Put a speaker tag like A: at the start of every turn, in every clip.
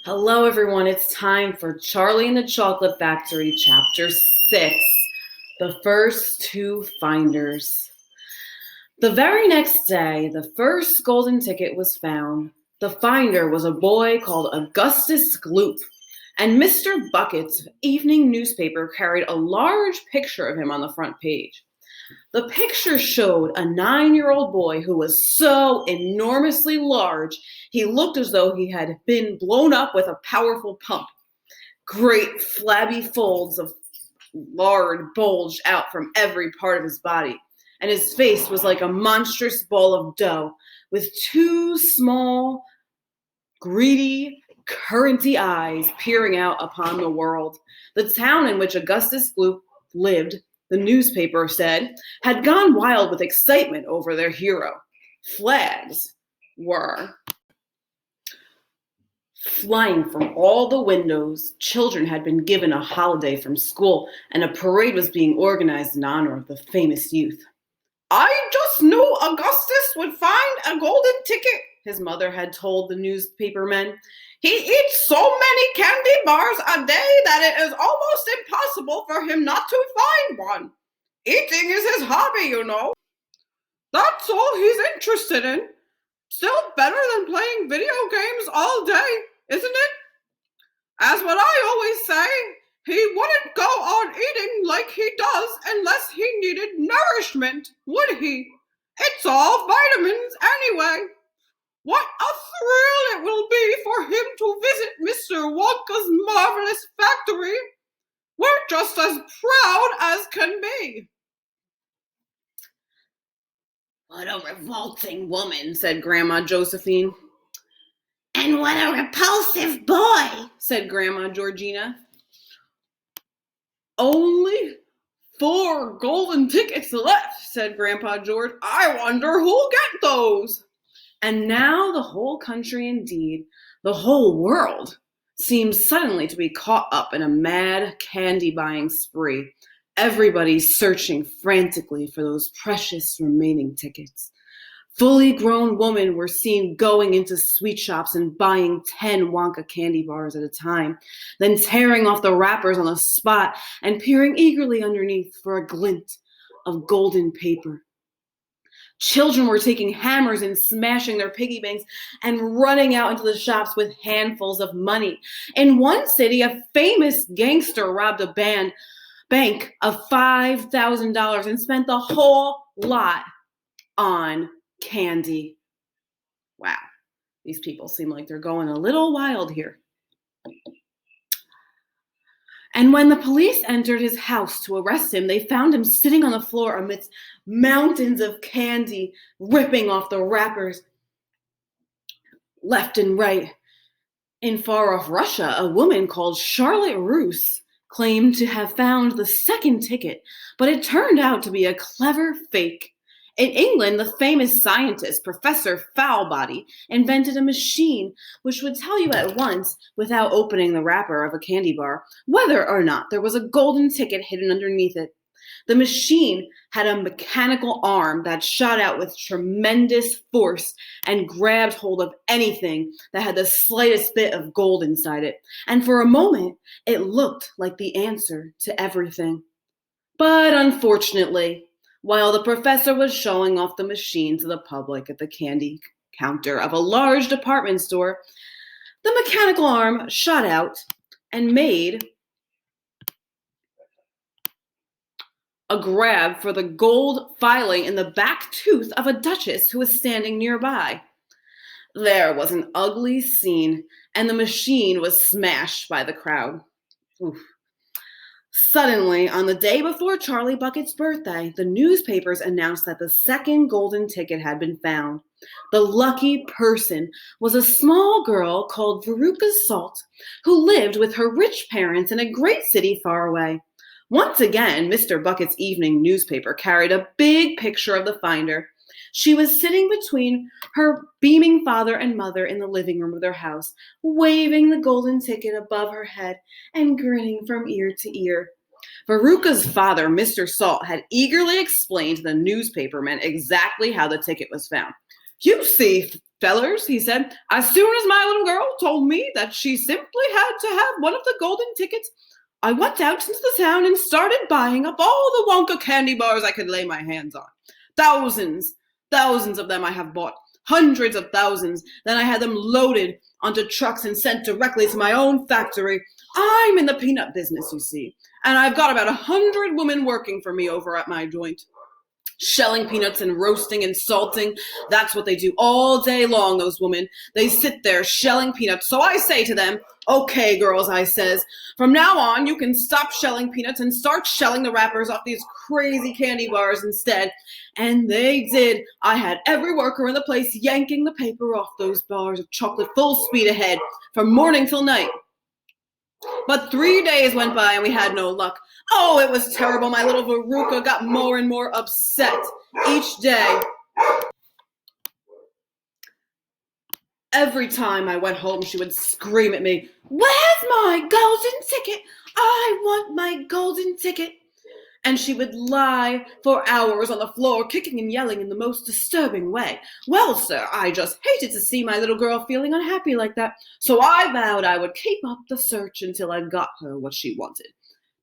A: Hello, everyone. It's time for Charlie and the Chocolate Factory, Chapter 6, The First Two Finders. The very next day, the first golden ticket was found. The finder was a boy called Augustus Gloop, and Mr. Bucket's evening newspaper carried a large picture of him on the front page. The picture showed a 9-year-old boy who was so enormously large, he looked as though he had been blown up with a powerful pump. Great flabby folds of lard bulged out from every part of his body, and his face was like a monstrous ball of dough with two small, greedy, curranty eyes peering out upon the world. The town in which Augustus Gloop lived, the newspaper said, had gone wild with excitement over their hero. Flags were flying from all the windows. Children had been given a holiday from school, and a parade was being organized in honor of the famous youth. "I just knew Augustus would find a golden ticket," his mother had told the newspapermen. "He eats so many candy bars a day that it is almost impossible for him not to find one. Eating is his hobby, you know. That's all he's interested in. Still better than playing video games all day, isn't it? As what I always say, he wouldn't go on eating like he does unless he needed nourishment, would he? It's all vitamins anyway. What a thrill it will be for him to visit Mr. Wonka's marvelous factory. We're just as proud as can be." "What a revolting woman," said Grandma Josephine. "And what a repulsive boy," said Grandma Georgina. "Only 4 golden tickets left," said Grandpa George. "I wonder who'll get those." And now the whole country, indeed, the whole world, seemed suddenly to be caught up in a mad candy-buying spree. Everybody searching frantically for those precious remaining tickets. Fully grown women were seen going into sweet shops and buying 10 Wonka candy bars at a time, then tearing off the wrappers on the spot and peering eagerly underneath for a glint of golden paper. Children were taking hammers and smashing their piggy banks and running out into the shops with handfuls of money. In one city, a famous gangster robbed a bank of $5,000 and spent the whole lot on candy. Wow, these people seem like they're going a little wild here. And when the police entered his house to arrest him, they found him sitting on the floor amidst mountains of candy, ripping off the wrappers left and right. In far-off Russia, a woman called Charlotte Roos claimed to have found the second ticket, but it turned out to be a clever fake. In England, the famous scientist, Professor Foulbody, invented a machine which would tell you at once, without opening the wrapper of a candy bar, whether or not there was a golden ticket hidden underneath it. The machine had a mechanical arm that shot out with tremendous force and grabbed hold of anything that had the slightest bit of gold inside it. And for a moment, it looked like the answer to everything. But unfortunately, while the professor was showing off the machine to the public at the candy counter of a large department store, the mechanical arm shot out and made a grab for the gold filing in the back tooth of a duchess who was standing nearby. There was an ugly scene, and the machine was smashed by the crowd. Oof. Suddenly, on the day before Charlie Bucket's birthday, the newspapers announced that the second golden ticket had been found. The lucky person was a small girl called Veruca Salt, who lived with her rich parents in a great city far away. Once again, Mr. Bucket's evening newspaper carried a big picture of the finder. She was sitting between her beaming father and mother in the living room of their house, waving the golden ticket above her head and grinning from ear to ear. Veruca's father, Mr. Salt, had eagerly explained to the newspapermen exactly how the ticket was found. "You see," Fellers, he said, as soon as my little girl told me that she simply had to have one of the golden tickets, I went out into the town and started buying up all the Wonka candy bars I could lay my hands on. Thousands of them I have bought. Hundreds of thousands. Then I had them loaded onto trucks and sent directly to my own factory. I'm in the peanut business, you see, and I've got about 100 women working for me over at my joint. Shelling peanuts and roasting and salting. That's what they do all day long, those women. They sit there shelling peanuts. So I say to them, okay, girls, I says, from now on, you can stop shelling peanuts and start shelling the wrappers off these crazy candy bars instead. And they did. I had every worker in the place yanking the paper off those bars of chocolate full speed ahead from morning till night. But 3 days went by and we had no luck. Oh, it was terrible. My little Veruca got more and more upset each day. Every time I went home, she would scream at me, "Where's my golden ticket? I want my golden ticket." And she would lie for hours on the floor, kicking and yelling in the most disturbing way. Well, sir, I just hated to see my little girl feeling unhappy like that, so I vowed I would keep up the search until I got her what she wanted.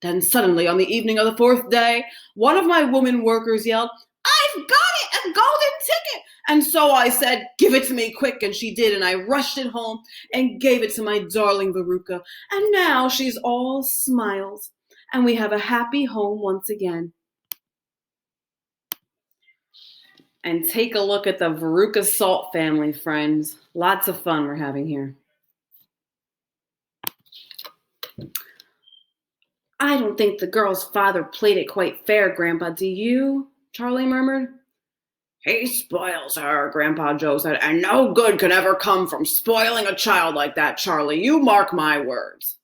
A: Then suddenly, on the evening of the 4th day, one of my woman workers yelled, "I've got it, a golden ticket!" And so I said, "Give it to me quick," and she did, and I rushed it home and gave it to my darling Veruca, and now she's all smiles. And we have a happy home once again. And take a look at the Veruca Salt family, friends. Lots of fun we're having here. I don't think the girl's father played it quite fair, Grandpa. Do you? Charlie murmured. He spoils her, Grandpa Joe said, and no good could ever come from spoiling a child like that, Charlie. You mark my words.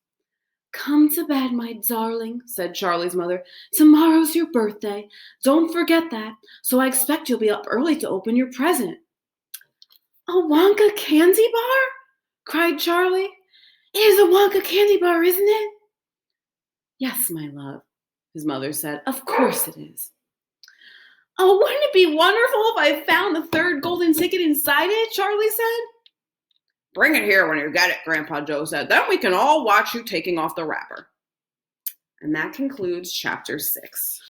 A: Come to bed, my darling, said Charlie's mother. Tomorrow's your birthday. Don't forget that. So I expect you'll be up early to open your present. A Wonka candy bar? Cried Charlie. It is a Wonka candy bar, isn't it? Yes, my love, his mother said. Of course it is. Oh, wouldn't it be wonderful if I found the 3rd golden ticket inside it? Charlie said. Bring it here when you get it, Grandpa Joe said. Then we can all watch you taking off the wrapper. And that concludes chapter 6.